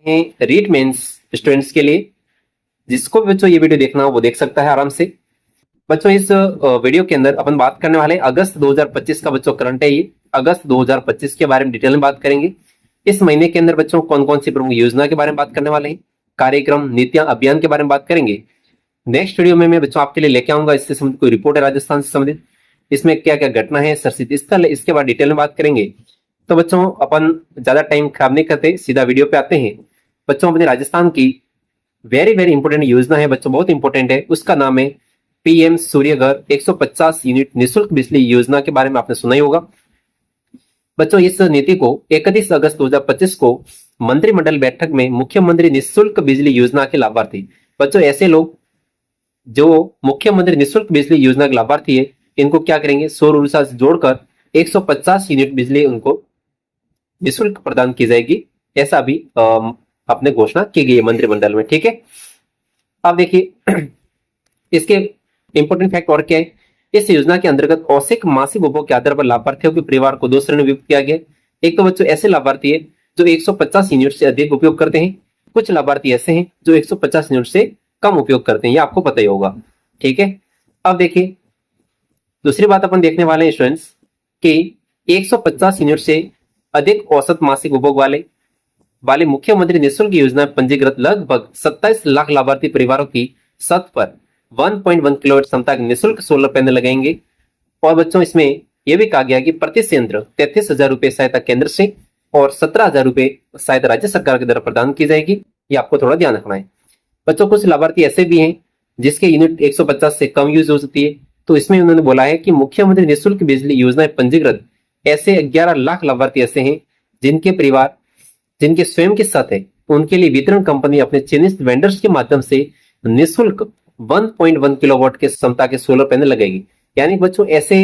REET mains students के लिए। जिसको भी बच्चों ये वीडियो देखना हो वो देख सकता है आराम से। बच्चों इस वीडियो के अंदर अपन बात करने वाले हैं अगस्त 2025 का बच्चों करंट है ये। अगस्त 2025 के बारे में डिटेल में बात करेंगे। इस महीने के अंदर बच्चों कौन कौन सी प्रमुख योजना के बारे में बात करने वाले हैं, कार्यक्रम नीतियां अभियान के बारे में बात करेंगे। नेक्स्ट वीडियो में मैं बच्चों आपके लिए लेके आऊंगा इससे संबंधित कोई रिपोर्ट है राजस्थान से संबंधित, इसमें क्या क्या घटना है सरसित स्थल, इसके बाद डिटेल में बात करेंगे। तो बच्चों अपन ज्यादा टाइम खराब नहीं करते, सीधा वीडियो पे आते हैं। बच्चों अपने राजस्थान की वेरी वेरी इंपॉर्टेंट योजना है बच्चों, बहुत इंपॉर्टेंट है, उसका नाम है पीएम सूर्य घर 150 यूनिट निःशुल्क बिजली योजना के बारे में आपने सुना ही होगा। बच्चों इस नीति को 31 अगस्त 2025 को मंत्रिमंडल बैठक में मुख्यमंत्री निःशुल्क बिजली योजना के लाभार्थी, बच्चों ऐसे लोग जो मुख्यमंत्री निःशुल्क बिजली योजना के लाभार्थी है, इनको क्या करेंगे, सौर ऊर्जा से जोड़कर 150 यूनिट बिजली उनको निःशुल्क प्रदान की जाएगी, ऐसा भी अपने घोषणा की गई है मंत्रिमंडल में। ठीक है, अब देखिए इसके इंपोर्टेंट फैक्ट और क्या है। इस योजना के अंतर्गत औसत मासिक उपभोग के आधार पर लाभार्थियों के परिवार को दो श्रेणी में विभक्त किया गया। एक तो बच्चों ऐसे लाभार्थी है जो 150 यूनिट से अधिक उपयोग करते हैं, कुछ लाभार्थी ऐसे हैं जो 150 यूनिट से कम उपयोग करते हैं, ये आपको पता ही होगा। ठीक है, अब देखिए दूसरी बात अपन देखने वाले हैं स्टूडेंट्स कि 150 यूनिट से अधिक औसत मासिक उपभोग वाले मुख्यमंत्री निःशुल्क योजना में पंजीकृत लगभग 27 लाख लाभार्थी परिवारों की छत पर 1.1 किलोवाट क्षमता के निःशुल्क सोलर पैनल लगाएंगे। और बच्चों इसमें यह भी कहा गया कि प्रति संयंत्र 33,000 रुपए सहायता केंद्र से और 17,000 रुपए सहायता राज्य सरकार के द्वारा प्रदान की जाएगी, ये आपको थोड़ा ध्यान रखना है। बच्चों कुछ लाभार्थी ऐसे भी हैं जिसके यूनिट 150 से कम यूज हो सकती है, तो इसमें उन्होंने बोला है कि मुख्यमंत्री निःशुल्क बिजली योजना में पंजीकृत ऐसे 11 लाख लाभार्थी ऐसे हैं जिनके परिवार जिनके स्वयं के साथ है, उनके लिए वितरण कंपनी अपने चिन्हित वेंडर्स के माध्यम से निःशुल्क 1.1 किलोवाट के क्षमता के सोलर पैनल लगेगी। यानी बच्चों ऐसे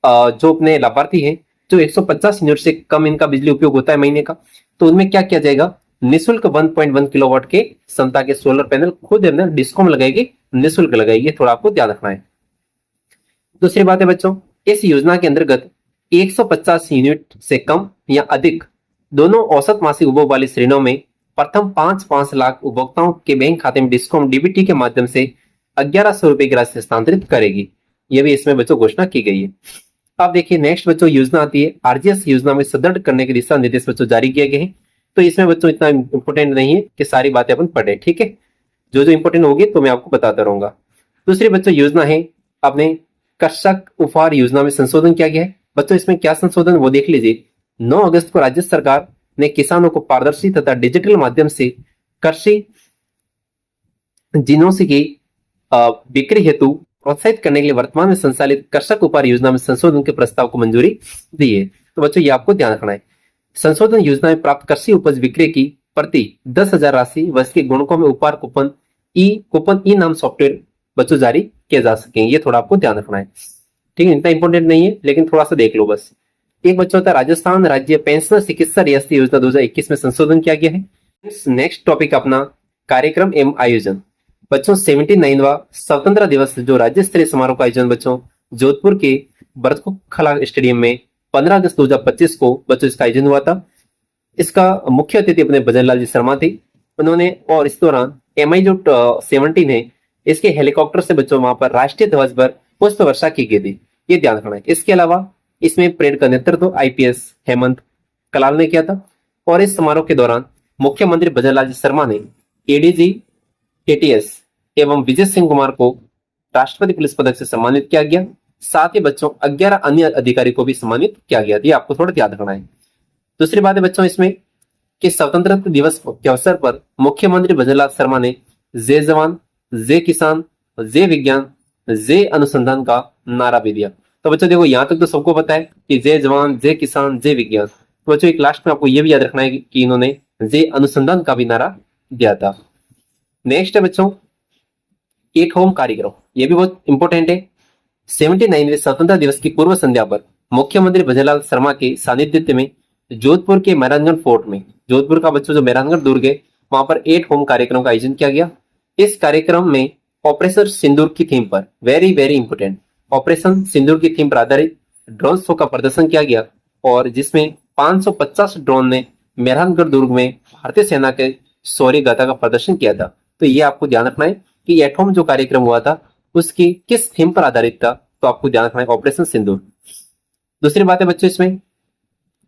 जो अपने लाभार्थी हैं जो 150 यूनिट से कम इनका बिजली उपयोग होता है महीने का, तो उनमें क्या किया जाएगा, निःशुल्क 1.1 किलोवाट के क्षमता के सोलर पैनल खुद डिस्कॉम लगाएगी, निःशुल्क लगाएगी, थोड़ा आपको ध्यान रखना है। दूसरी बात है बच्चों, इस योजना के अंतर्गत 150 यूनिट से कम या अधिक दोनों औसत मासिक उपभोग वाली श्रेणियों में प्रथम 5 लाख उपभोक्ताओं के बैंक खाते में डिस्कॉम डीबीटी के माध्यम से 1100 रुपए की राशि हस्तांतरित करेगी, यह भी इसमें बच्चों घोषणा की गई है। अब देखिए नेक्स्ट बच्चों योजना आती है आरजीएस योजना में सुदृढ़ करने के दिशा निर्देश बच्चों जारी किए गए हैं। तो इसमें बच्चों इतना इंपोर्टेंट नहीं है कि सारी बातें अपन पढ़े, ठीक है, जो जो इंपोर्टेंट होगी तो मैं आपको बताता रहूंगा। दूसरी बच्चों योजना है अपने कृषक उपहार योजना में संशोधन किया गया है। बच्चों इसमें क्या संशोधन वो देख लीजिए। 9 अगस्त को राज्य सरकार ने किसानों को पारदर्शी तथा डिजिटल माध्यम से कृषि जिनों की बिक्री हेतु प्रोत्साहित करने के लिए वर्तमान में संचालित कृषक उपहार योजना में संशोधन के प्रस्ताव को मंजूरी दी है। तो बच्चों ये आपको ध्यान रखना है। संशोधन योजना में प्राप्त कृषि उपज विक्रय की प्रति 10,000 राशि वर्ष के गुणकों में उपहार कूपन ई नाम सॉफ्टवेयर बच्चों जारी किया जा सकेंगे, ये थोड़ा आपको ध्यान रखना है। ठीक है, इतना इंपॉर्टेंट नहीं है लेकिन थोड़ा सा देख लो बस। एक बच्चों होता है राजस्थान राज्य पेंशनर चिकित्सा रियासती योजना 2021 में संशोधन किया गया है। नेक्स्ट टॉपिक अपना कार्यक्रम एवं आयोजन। बच्चों 79वां स्वतंत्रता दिवस जो राज्य स्तरीय समारोह का आयोजन बच्चों जोधपुर के बरतखला स्टेडियम में 15 अगस्त 2025 को बच्चों इसका आयोजन हुआ था। इसका मुख्य अतिथि अपने भजनलाल जी शर्मा थे उन्होंने, और इस दौरान MI जो 17 है इसके हेलीकॉप्टर से बच्चों वहां पर राष्ट्रीय ध्वज पर पुष्प वर्षा की गई थी, ये ध्यान रखना है। इसके अलावा इसमें परेड का नेतृत्व IPS हेमंत कलाल ने किया था। और इस समारोह के दौरान मुख्यमंत्री भजनलाल जी शर्मा ने ADG ATS एवं विजय सिंह कुमार को राष्ट्रपति पुलिस पदक से सम्मानित किया गया। साथ ही बच्चों 11 अन्य अधिकारी को भी सम्मानित किया गया, ये आपको थोड़ा ध्यान रखना है। दूसरी बात है बच्चों इसमें कि स्वतंत्रता दिवस के अवसर पर मुख्यमंत्री भजनलाल शर्मा ने जय जवान, जय किसान, जय विज्ञान, जय अनुसंधान का नारा भी दिया। तो बच्चों देखो यहाँ तक तो सबको पता है कि जय जवान, जय किसान, जय विज्ञान। तो बच्चों एक लास्ट में आपको यह भी याद रखना है कि इन्होंने जय अनुसंधान का भी नारा दिया था। नेक्स्ट है बच्चों एट होम कार्यक्रम, ये भी बहुत इंपॉर्टेंट है। 79वें स्वतंत्रता दिवस की पूर्व संध्या पर मुख्यमंत्री भजनलाल शर्मा के सानिध्य में जोधपुर के मेहरानगढ़ फोर्ट में, जोधपुर का बच्चों जो मेहरानगढ़ दुर्ग है वहां पर 8 होम कार्यक्रम का आयोजन किया गया। इस कार्यक्रम में ऑपरेशन सिंदूर की थीम पर, वेरी वेरी इंपोर्टेंट, ऑपरेशन सिंदूर की थीम पर आधारित ड्रोन शो का प्रदर्शन किया गया और जिसमें 550 ड्रोन ने मेहरानगढ़ दुर्ग में भारतीय सेना के शौर्य गाथा का प्रदर्शन किया था। तो ये आपको ध्यान रखना है कि एट होम जो कार्यक्रम हुआ था उसकी किस थीम पर आधारित था, तो आपको ध्यान रखना है ऑपरेशन सिंदूर। दूसरी बात है बच्चों इसमें,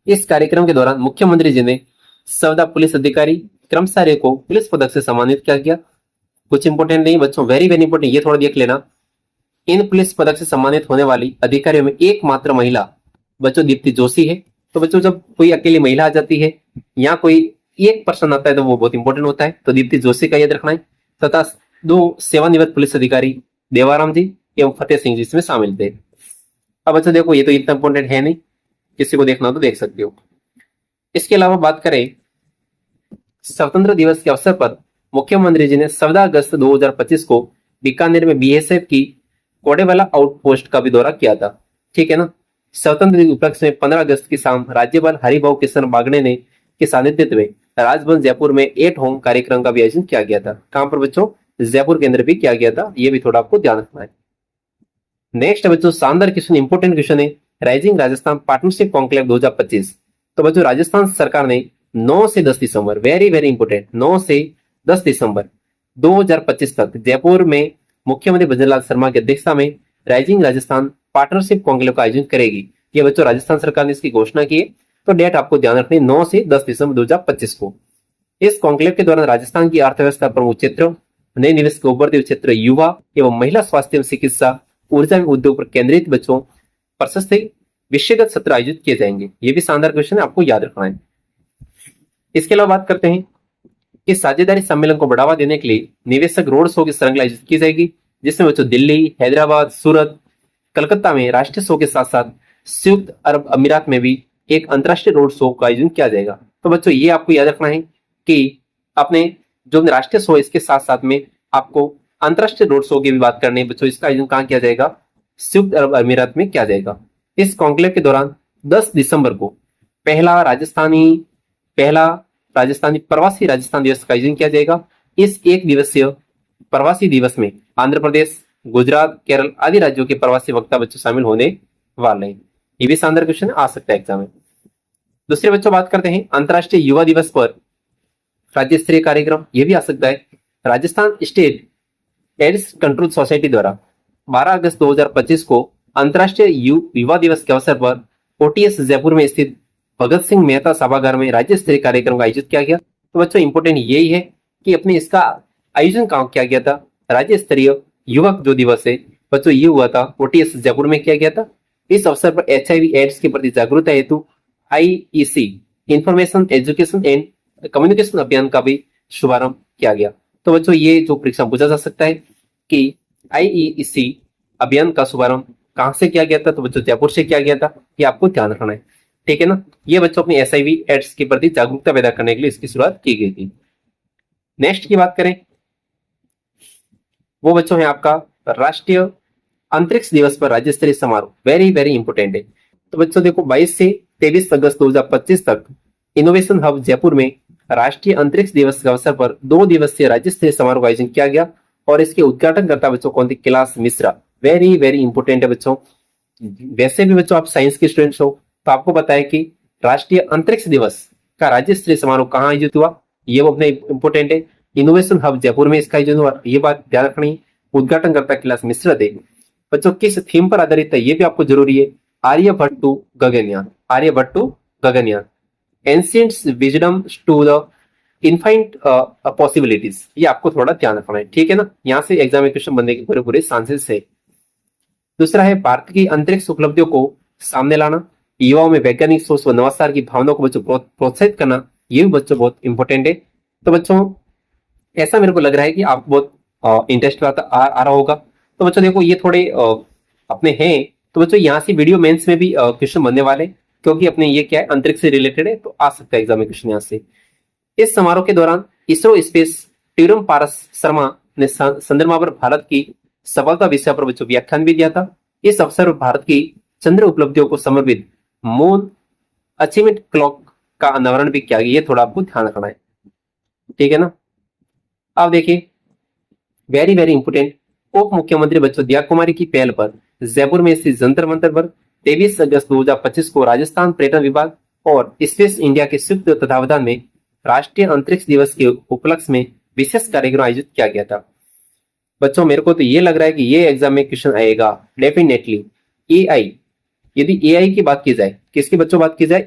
इस कार्यक्रम के दौरान मुख्यमंत्री जी ने 14 पुलिस अधिकारी कर्मचारियों को पुलिस पदक से सम्मानित किया गया। कुछ इंपोर्टेंट नहीं बच्चों, वेरी वेरी इंपोर्टेंट, ये थोड़ा देख लेना। इन पुलिस पदक से सम्मानित होने वाली अधिकारियों में एकमात्र महिला बच्चों दीप्ति जोशी है। तो बच्चों जब कोई अकेली महिला आ जाती है या कोई एक पर्सन आता है तो वो बहुत इंपॉर्टेंट होता है, तो दीप्ति जोशी का याद रखना है। तथा 2 सेवानिवृत्त पुलिस अधिकारी देवाराम जी एवं फतेह सिंह जी इसमें शामिल थे। अब बच्चों देखो ये तो इतना इंपॉर्टेंट है नहीं, किसी को देखना हो तो देख सकते हो। इसके अलावा बात करें स्वतंत्र दिवस के अवसर पर मुख्यमंत्री जी ने 14 अगस्त 2025 को बीकानेर में बीएसएफ की कोडेवाला आउटपोस्ट का भी दौरा किया था। ठीक है ना। स्वतंत्र दिवस उपलक्ष्य में 15 अगस्त की शाम राज्यपाल हरिभाऊ किशन बागड़े ने के सानिध्य में राजभवन जयपुर में एट होम कार्यक्रम का भी आयोजन किया गया था। कहां पर बच्चों? जयपुर के अंदर भी किया गया था। ये भी थोड़ा आपको ध्यान रखना है। नेक्स्ट बच्चों शानदार क्वेश्चन, इंपोर्टेंट क्वेश्चन है, राइजिंग राजस्थान पार्टनरशिप कॉन्क्लेव 2025। तो बच्चों राजस्थान सरकार ने 9 से 10 दिसंबर, वेरी वेरी इंपोर्टेंट, 9 से 10 दिसंबर 2025 तक जयपुर में मुख्यमंत्री भजनलाल शर्मा की अध्यक्षता में राइजिंग राजस्थान पार्टनरशिप कॉन्क्लेव का आयोजन करेगी। ये बच्चों राजस्थान सरकार ने इसकी घोषणा की है। तो डेट आपको ध्यान रखनी है 9 से 10 दिसंबर 2025 को। इस कॉन्क्लेव के दौरान राजस्थान की अर्थव्यवस्था प्रमुख क्षेत्रों, नए निवेश के उभरते क्षेत्र, युवा एवं महिला स्वास्थ्य एवं चिकित्सा, ऊर्जा एवं उद्योग पर केंद्रित बच्चों प्रशस्त विषयगत सत्र आयोजित किए जाएंगे। ये भी शानदार क्वेश्चन है, आपको याद रखना है। इसके अलावा बात करते हैं कि साझेदारी सम्मेलन को बढ़ावा देने के लिए निवेशक रोड शो की श्रृंखला आयोजित की जाएगी, जिसमें बच्चों दिल्ली, हैदराबाद, सूरत, कलकत्ता में राष्ट्रीय शो के साथ साथ संयुक्त अरब अमीरात में भी एक अंतर्राष्ट्रीय रोड शो का आयोजन किया जाएगा। तो बच्चों ये आपको याद रखना है कि अपने जो राष्ट्रीय शो इसके साथ साथ में आपको अंतर्राष्ट्रीय रोड शो की भी बात करनी है बच्चों। इसका आयोजन कहाँ किया जाएगा? संयुक्त अरब अमीरात में किया जाएगा। इस कॉन्क्लेव के दौरान 10 दिसंबर को पहला राजस्थानी प्रवासी राजस्थान दिवस का आयोजन किया जाएगा। इस एक दिवसीय प्रवासी दिवस में आंध्र प्रदेश, गुजरात, केरल आदि राज्यों के प्रवासी वक्ता बच्चों शामिल होने वाले हैं। ये भी शानदार क्वेश्चन आ सकता है एग्जाम में। दूसरे बच्चों बात करते हैं अंतर्राष्ट्रीय युवा दिवस पर राज्य स्तरीय कार्यक्रम, ये भी आ सकता है। Rajasthan state AIDS control society द्वारा 12 अगस्त 2025 को अंतर्राष्ट्रीय युवा दिवस के अवसर पर ओटीएस जयपुर में स्थित भगत सिंह मेहता सभागार में राज्य स्तरीय कार्यक्रम का आयोजित किया गया। तो बच्चों इंपोर्टेंट यही है कि अपने इसका आयोजन कहाँ किया गया था? राज्य स्तरीय युवक जो दिवस है बच्चों ये हुआ था ओटीएस जयपुर में किया गया था। इस अवसर पर एचआईवी एड्स के प्रति जागरूकता हेतु IEC information education and communication अभियान का भी शुभारंभ किया गया। तो बच्चों ये जो परीक्षा पूछा जा सकता है कि आईईसी अभियान का शुभारंभ कहां से किया गया था? तो बच्चों जयपुर से किया गया था। ये आपको ध्यान रखना है, ठीक है ना। ये बच्चों अपनी एचआईवी एड्स के प्रति जागरूकता पैदा करने के लिए इसकी शुरुआत की गई थी। नेक्स्ट की बात करें वो बच्चों है आपका राष्ट्रीय अंतरिक्ष दिवस पर राज्य स्तरीय समारोह, वेरी वेरी इंपोर्टेंट है। तो बच्चों देखो 22 से 23 अगस्त 2025 तक इनोवेशन हब जयपुर में राष्ट्रीय अंतरिक्ष दिवस के अवसर पर 2 दिवसीय राज्य स्तरीय समारोह का आयोजन किया गया और इसके उद्घाटन करता बच्चों कौन थी? Kailash Mishra, very very important है बच्चों। वैसे भी बच्चों आप साइंस के स्टूडेंट्स हो तो आपको पता है कि राष्ट्रीय अंतरिक्ष दिवस का राज्य स्तरीय समारोह कहाँ आयोजित हुआ? ये वो अपने इंपोर्टेंट है, इनोवेशन हब जयपुर में इसका आयोजन हुआ। ये बात ध्यान रखनी, उद्घाटन करता कैलाश मिश्रा थे। बच्चों किस थीम पर आधारित है ये भी आपको जरूरी है, Aryabhata to Gaganyaan, Aryabhata to Gaganyaan, ancient wisdom to the infinite possibilities, ये आपको थोड़ा ध्यान रखना है, ठीक है ना। यहाँ से एग्जाम में क्वेश्चन बनने के पूरे पूरे चांसेस है। दूसरा है भारत की अंतरिक्ष उपलब्धियों को सामने लाना, युवाओं में वैज्ञानिक सोच व नवाचार की भावना को बच्चों प्रोत्साहित करना, ये भी बच्चों बहुत इंपॉर्टेंट है। तो बच्चों ऐसा मेरे को लग रहा है कि आपको बहुत इंटरेस्ट आ रहा होगा। तो बच्चों देखो ये थोड़े अपने हैं, तो बच्चों यहाँ से वीडियो मेंस में भी क्वेश्चन बनने वाले, क्योंकि अपने ये क्या है अंतरिक्ष से रिलेटेड है, तो आ सकता है एग्जाम में क्वेश्चन यहाँ से। इस समारोह के दौरान इसरो स्पेस ट्यूरम पारस शर्मा ने चंद्रमा पर भारत की सफलता विषय पर बच्चों व्याख्यान भी दिया था। इस अवसर पर भारत की चंद्र उपलब्धियों को समर्पित मून अचीवमेंट क्लॉक का अनावरण भी किया गया, ये थोड़ा आपको ध्यान रखना है, ठीक है ना। अब देखिए वेरी वेरी इंपोर्टेंट, उप मुख्यमंत्री बच्चों दिया कुमारी की पहल पर जयपुर में स्थित जंतर मंतर पर 23 अगस्त 2025 को राजस्थान पर्यटन विभाग और स्पेस इंडिया के संयुक्त तत्वावधान में राष्ट्रीय अंतरिक्ष दिवस के उपलक्ष्य में विशेष कार्यक्रम आयोजित किया गया था। बच्चों मेरे को तो ये लग रहा है कि ये एग्जाम में क्वेश्चन आएगा डेफिनेटली। एआई, यदि एआई की बात की जाए, किसकी बच्चों बात की जाए,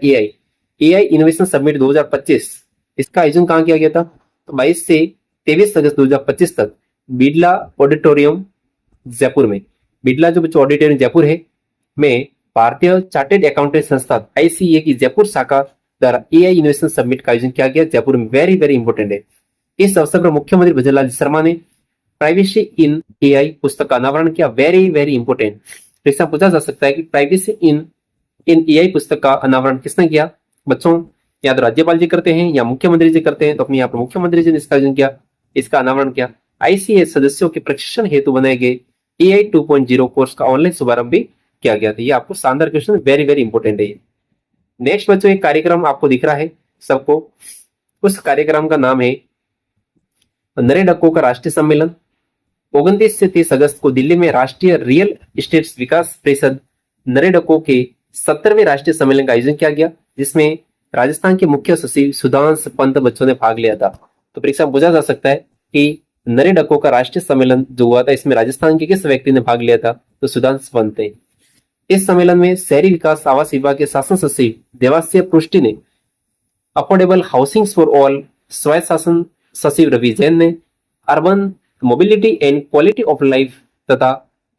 एआई इनोवेशन समिट 2025, इसका आयोजन कहाँ किया गया था, तो 22 से 23 अगस्त 2025 तक बिड़ला ऑडिटोरियम जयपुर में, बिड़ला जो बच्चों ऑडिटोरियम जयपुर है में भारतीय चार्टेड अकाउंटेंट संस्था आईसीए की जयपुर शाखा द्वारा एआई इनोवेशन समिट का आयोजन किया गया जयपुर में। वेरी वेरी इंपॉर्टेंट है। इस अवसर पर मुख्यमंत्री भजनलाल शर्मा ने प्राइवेसी इन एआई पुस्तक का अनावरण किया। वेरी वेरी इंपॉर्टेंट, परीक्षा पूछा जा सकता है कि प्राइवेसी इन एआई पुस्तक का अनावरण किसने किया। बच्चों या तो राज्यपाल जी करते हैं या मुख्यमंत्री जी करते हैं, तो अपने यहाँ पर मुख्यमंत्री जी ने इसका आयोजन किया, इसका अनावरण किया। आईसीए सदस्यों के प्रशिक्षण हेतु बनाए गए एआई 2.0 कोर्स का ऑनलाइन शुभारंभ भी किया गया था। ये आपको शानदार क्वेश्चन, वेरी वेरी इंपॉर्टेंट है। नेक्स्ट बच्चों एक कार्यक्रम आपको दिख रहा है सबको, उस कार्यक्रम का नाम है नरेडको का राष्ट्रीय सम्मेलन। 29 से 30 अगस्त को दिल्ली में राष्ट्रीय रियल एस्टेट विकास परिषद नरेडको के 70वें राष्ट्रीय सम्मेलन का आयोजन किया गया, जिसमें राजस्थान के मुख्य सचिव सुधांशु पंत बच्चों ने भाग लिया था। तो परीक्षा में पूछा जा सकता है कि नरेडको का राष्ट्रीय सम्मेलन जो हुआ था, इसमें राजस्थान के किस व्यक्ति ने भाग लिया था, तो सुधांशु पंत ने। इस सम्मेलन में शहरी विकास आवास विभाग के शासन सचिव देवाश्री पृष्टि ने, अफोर्डेबल हाउसिंग फॉर ऑल स्वायत्त शासन सचिव रवि जैन ने, urban mobility and quality of life तथा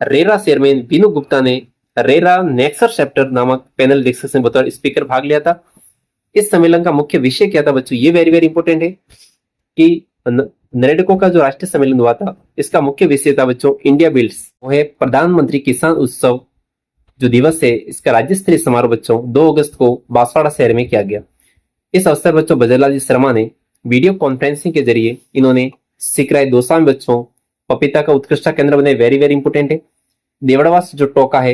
रेरा चेयरमैन बीनू गुप्ता ने रेरा नेक्सर चैप्टर नामक पैनल डिस्कशन में बतौर स्पीकर भाग लिया था। इस सम्मेलन का मुख्य विषय क्या था बच्चों, ये वेरी वेरी इंपॉर्टेंट है कि नरेडको का जो राष्ट्रीय सम्मेलन हुआ था, इसका मुख्य विषय था बच्चों इंडिया बिल्ड्स। वो है प्रधानमंत्री किसान उत्सव जो दिवस है, इसका राज्य स्तरीय समारोह बच्चों 2 अगस्त को बांसवाड़ा शहर में किया गया। इस अवसर बच्चों भजनलाल जी शर्मा ने वीडियो कॉन्फ्रेंसिंग के जरिए इन्होंने सिकराय दौसा में बच्चों पपीता का उत्कृष्टता केंद्र बनाए। वेरी वेरी इंपॉर्टेंट है। देवड़वास जो टोका है,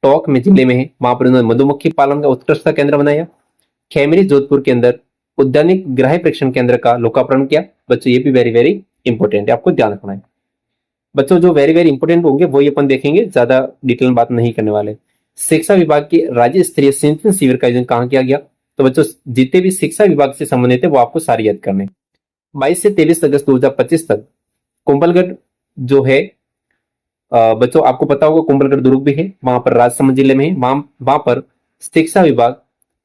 टोक में जिले में है, वहां पर उन्होंने मधुमक्खी पालन का उत्कृष्टता केंद्र बनाया। खेमरी जोधपुर के अंदर उद्यानिक ग्राह परीक्षण केंद्र का लोकार्पण किया। बच्चों ये भी वेरी वेरी इंपॉर्टेंट है, आपको ध्यान रखना है। बच्चों जो वेरी वेरी इंपॉर्टेंट होंगे वही अपन देखेंगे, ज्यादा डिटेल में बात नहीं करने वाले। शिक्षा विभाग के राज्य स्तरीय चिंतन शिविर का आयोजन कहाँ किया गया, तो बच्चों जितने भी शिक्षा विभाग से संबंधित है वो आपको सारी याद करने। 22 से 23 अगस्त 2025 तक कुंभलगढ़ जो है बच्चों आपको पता होगा कुंभलगढ़ दुर्ग भी है, वहां पर राजसमंद जिले में है। वहां पर शिक्षा विभाग,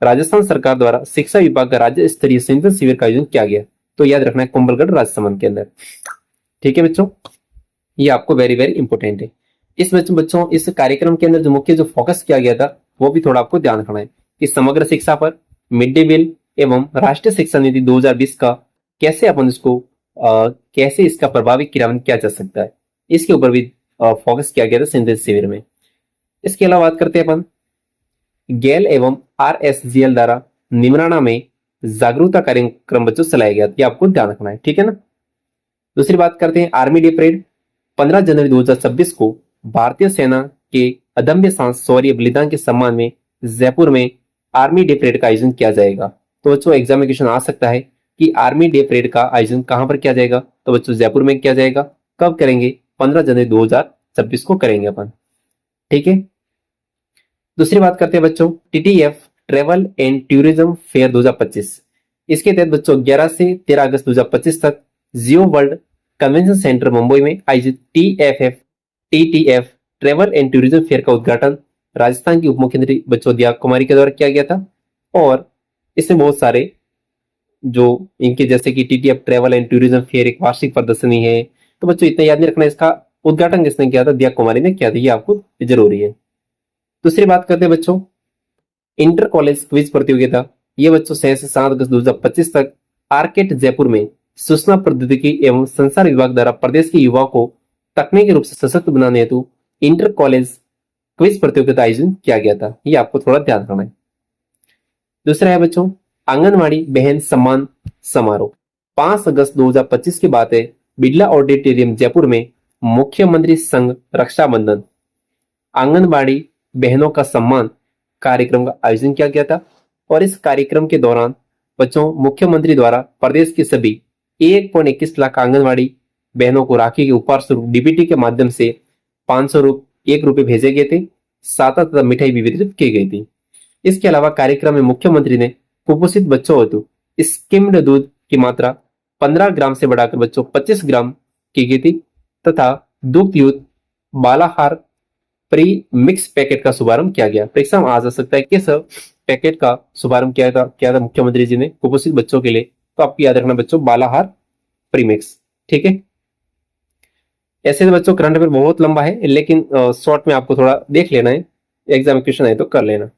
राजस्थान सरकार द्वारा शिक्षा विभाग का राज्य स्तरीय चिंतन शिविर का आयोजन किया गया। तो याद रखना है कुंभलगढ़ राजसमंद के अंदर। ठीक है बच्चों, ये आपको वेरी वेरी इंपॉर्टेंट है। इस बच्चों इस कार्यक्रम के अंदर जो मुख्य जो फोकस किया गया था वो भी थोड़ा आपको ध्यान रखना है कि समग्र शिक्षा पर, मिड डे मील एवं राष्ट्रीय शिक्षा नीति 2020 का कैसे अपन इसको कैसे इसका प्रभावी क्रियान्वयन किया जा सकता है, इसके ऊपर भी फोकस किया गया था चिंतन शिविर में। इसके अलावा बात करते हैं अपन गेल एवं आरएसजीएल द्वारा निमराना में जागरूकता कार्यक्रम बच्चों चलाया गया, ये आपको ध्यान रखना है। ठीक है ना। दूसरी बात करते हैं आर्मी डे परेड। 15 जनवरी 2026 को भारतीय सेना के अदम्य साहस शौर्य बलिदान के सम्मान में जयपुर में आर्मी डे परेड का आयोजन किया जाएगा। तो बच्चों एग्जाम में क्वेश्चन आ सकता है कि आर्मी डे परेड का आयोजन कहां पर किया जाएगा, तो बच्चों जयपुर में किया जाएगा। कब करेंगे, 15 जनवरी 2026 को करेंगे अपन। ठीक है। दूसरी बात करते हैं बच्चों TTF travel and tourism fair 2025। इसके तहत बच्चों 11 से 13 अगस्त 2025 तक जियो वर्ल्ड कन्वेंशन सेंटर मुंबई में आयोजित TTF travel and tourism fair का उद्घाटन राजस्थान की उप मुख्यमंत्री बच्चों दिया कुमारी के द्वारा किया गया था। और इसमें बहुत सारे जो इनके जैसे कि TTF travel and tourism fair एक वार्षिक प्रदर्शनी है, तो बच्चों इतना याद नहीं रखना, इसका उद्घाटन किसने किया था, दिया कुमारी ने किया था, ये आपको जरूरी है। दूसरी बात करते हैं बच्चों इंटर कॉलेज क्विज प्रतियोगिता। ये बच्चों 6 से 7 अगस्त 2025 तक आर्केट जयपुर में सूचना प्रौद्योगिकी एवं संचार विभाग द्वारा प्रदेश के युवाओं को तकनीकी रूप से सशक्त बनाने हेतु इंटर कॉलेज क्विज प्रतियोगिता आयोजन किया गया था, ये आपको थोड़ा ध्यान रखना है। दूसरा है बच्चों आंगनवाड़ी बहन सम्मान समारोह। 5 अगस्त 2025 की बात है, बिड़ला ऑडिटोरियम जयपुर में मुख्यमंत्री संघ रक्षाबंधन आंगनवाड़ी बहनों का सम्मान कार्यक्रम का आयोजन किया गया था। और इस कार्यक्रम के दौरान बच्चों मुख्यमंत्री द्वारा प्रदेश के सभी 1.21 लाख आंगनवाड़ी बहनों को राखी के उपहार स्वरूप डीबीटी के माध्यम से 501 रुपए भेजे गए थे, साथ मिठाई भी वितरित की गई थी। इसके अलावा कार्यक्रम में मुख्यमंत्री ने कुपोषित बच्चों हेतु स्किम्ड दूध की मात्रा 15 ग्राम से बढ़ाकर बच्चों 25 ग्राम की गई थी तथा दुग्ध युक्त बालाहार प्री मिक्स पैकेट का शुभारंभ किया गया। परीक्षा में आ जा सकता है किस पैकेट का शुभारंभ किया था मुख्यमंत्री जी ने कुपोषित बच्चों के लिए, तो आपको याद रखना बच्चों बालाहार प्रीमिक्स। ठीक है, ऐसे तो बच्चों करंट अफेयर बहुत लंबा है लेकिन शॉर्ट में आपको थोड़ा देख लेना है, एग्जाम क्वेश्चन है तो कर लेना।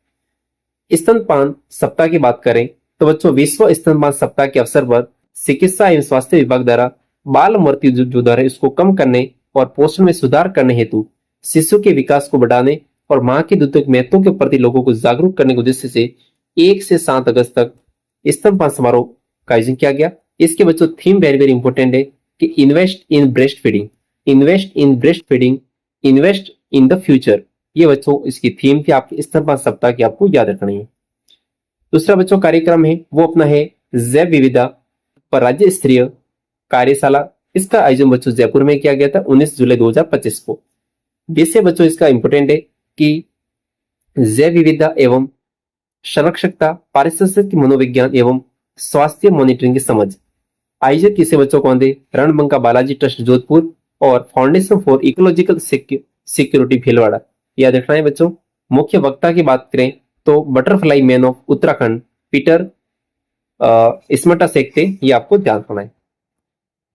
स्तनपान सप्ताह की बात करें तो बच्चों विश्व स्तनपान सप्ताह के अवसर पर चिकित्सा एवं स्वास्थ्य विभाग द्वारा बाल मृत्यु जो दर है इसको कम करने और पोषण में सुधार करने हेतु शिशु के विकास को बढ़ाने और मां के दूध के महत्व के प्रति लोगों को जागरूक करने के उद्देश्य से 1 से 7 अगस्त तक स्तनपान समारोह का आयोजन किया गया। इसके बच्चों थीम वेरी वेरी इंपॉर्टेंट है कि invest in breast feeding, invest in breast feeding, invest in the future. ये बच्चों इसकी थीम थी आपके स्तनपान सप्ताह की, आपको याद रखनी है। दूसरा बच्चों कार्यक्रम है वो अपना है जैव विविधता पर राज्य स्तरीय कार्यशाला। इसका आयोजन बच्चों जयपुर में किया गया था 19 जुलाई 2025 को। विषय बच्चों इसका इंपोर्टेंट है कि जैव विविधता एवं संरक्षकता, पारिस्थितिक मनोविज्ञान एवं स्वास्थ्य मॉनिटरिंग की समझ। आयोजक किसे बच्चों कौन थे? रणबंका बालाजी ट्रस्ट जोधपुर और foundation for ecological security Bhilwara. याद रखना है बच्चों। मुख्य वक्ता की बात करें तो butterfly man of Uttarakhand Peter स्मटा शेख थे, ये आपको ध्यान रखना है।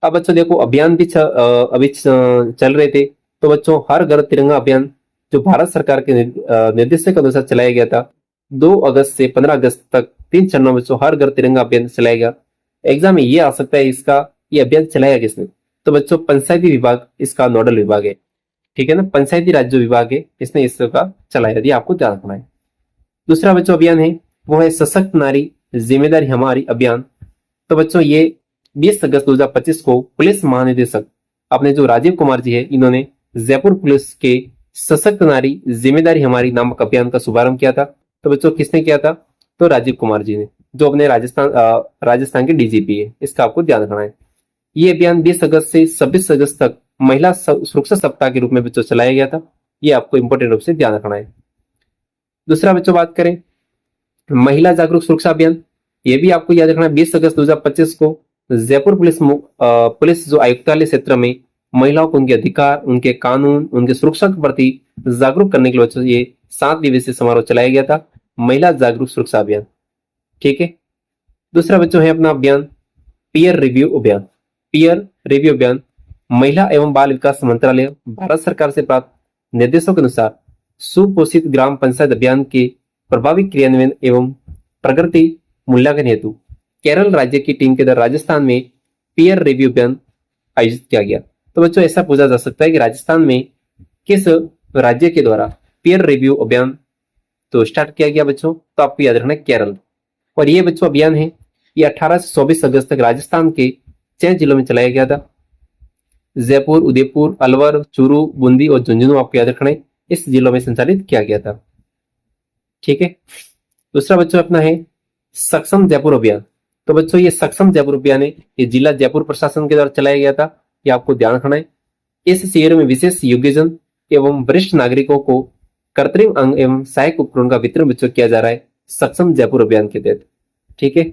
अब बच्चों देखो अभियान भी अभी चल रहे थे, तो बच्चों हर घर तिरंगा अभियान जो भारत सरकार के निर्देश के अनुसार चलाया गया था 2 अगस्त से 15 अगस्त तक 3 चरणों में बच्चों हर घर तिरंगा अभियान चलाया गया। एग्जाम में ये आ सकता है इसका ये अभियान चलाया किसने, तो बच्चों पंचायती विभाग इसका नोडल विभाग है। ठीक है ना, पंचायती राज जो विभाग है इसने इसका चलाया, यदि आपको ध्यान रखना है। दूसरा बच्चों अभियान है वो है सशक्त नारी जिम्मेदारी हमारी अभियान। तो बच्चों ये 20 अगस्त 2025 को पुलिस महानिदेशक अपने जो राजीव कुमार जी है इन्होंने जयपुर पुलिस के सशक्त नारी जिम्मेदारी हमारी नामक अभियान का शुभारंभ किया था। तो बच्चों किसने किया था? तो राजीव कुमार जी ने, जो अपने राजस्थान के डीजीपी है। इसका आपको ध्यान रखना है। ये अभियान 20 अगस्त से 26 अगस्त तक महिला सुरक्षा सप्ताह के रूप में बच्चों चलाया गया था। ये आपको इंपोर्टेंट रूप से ध्यान रखना है। दूसरा बच्चों बात करें महिला जागरूक सुरक्षा अभियान, ये भी आपको याद रखना है 20 अगस्त 2025 को जयपुर पुलिस जो आयुक्तालय क्षेत्र में महिलाओं को उनके अधिकार, उनके कानून, उनके सुरक्षा के प्रति जागरूक करने के लिए बच्चों ये 7 दिवसीय समारोह चलाया गया था, महिला जागरूक सुरक्षा अभियान। ठीक है, दूसरा बच्चों है अपना अभियान पीयर रिव्यू अभियान। पीयर रिव्यू अभियान महिला एवं बाल विकास मंत्रालय भारत सरकार से प्राप्त निर्देशों के अनुसार सुपोषित ग्राम पंचायत अभियान के प्रभावी क्रियान्वयन एवं प्रगति मूल्यांकन हेतु केरल राज्य की टीम के द्वारा राजस्थान में पीयर रिव्यू अभियान आयोजित किया गया। तो बच्चों ऐसा पूछा जा सकता है कि राजस्थान में किस राज्य के द्वारा पीयर रिव्यू अभियान तो स्टार्ट किया गया बच्चों, तो आपको याद रखना है केरल। और ये बच्चों अभियान है ये 18 से 24 अगस्त तक राजस्थान के 6 जिलों में चलाया गया था। जयपुर, उदयपुर, अलवर, चूरू, बूंदी और झुंझुनू आपको याद रखना है इस जिलों में संचालित किया गया था। ठीक है, दूसरा बच्चों अपना है सक्षम जयपुर अभियान। तो बच्चों ये सक्षम जयपुर अभियान है, ये जिला जयपुर प्रशासन के द्वारा चलाया गया था, ये आपको ध्यान रखना है। इस शिविर में विशेष योग्यजन एवं वरिष्ठ नागरिकों को कृत्रिम अंग एवं सहायक उपकरण का वितरण बच्चों किया जा रहा है सक्षम जयपुर अभियान के तहत। ठीक है,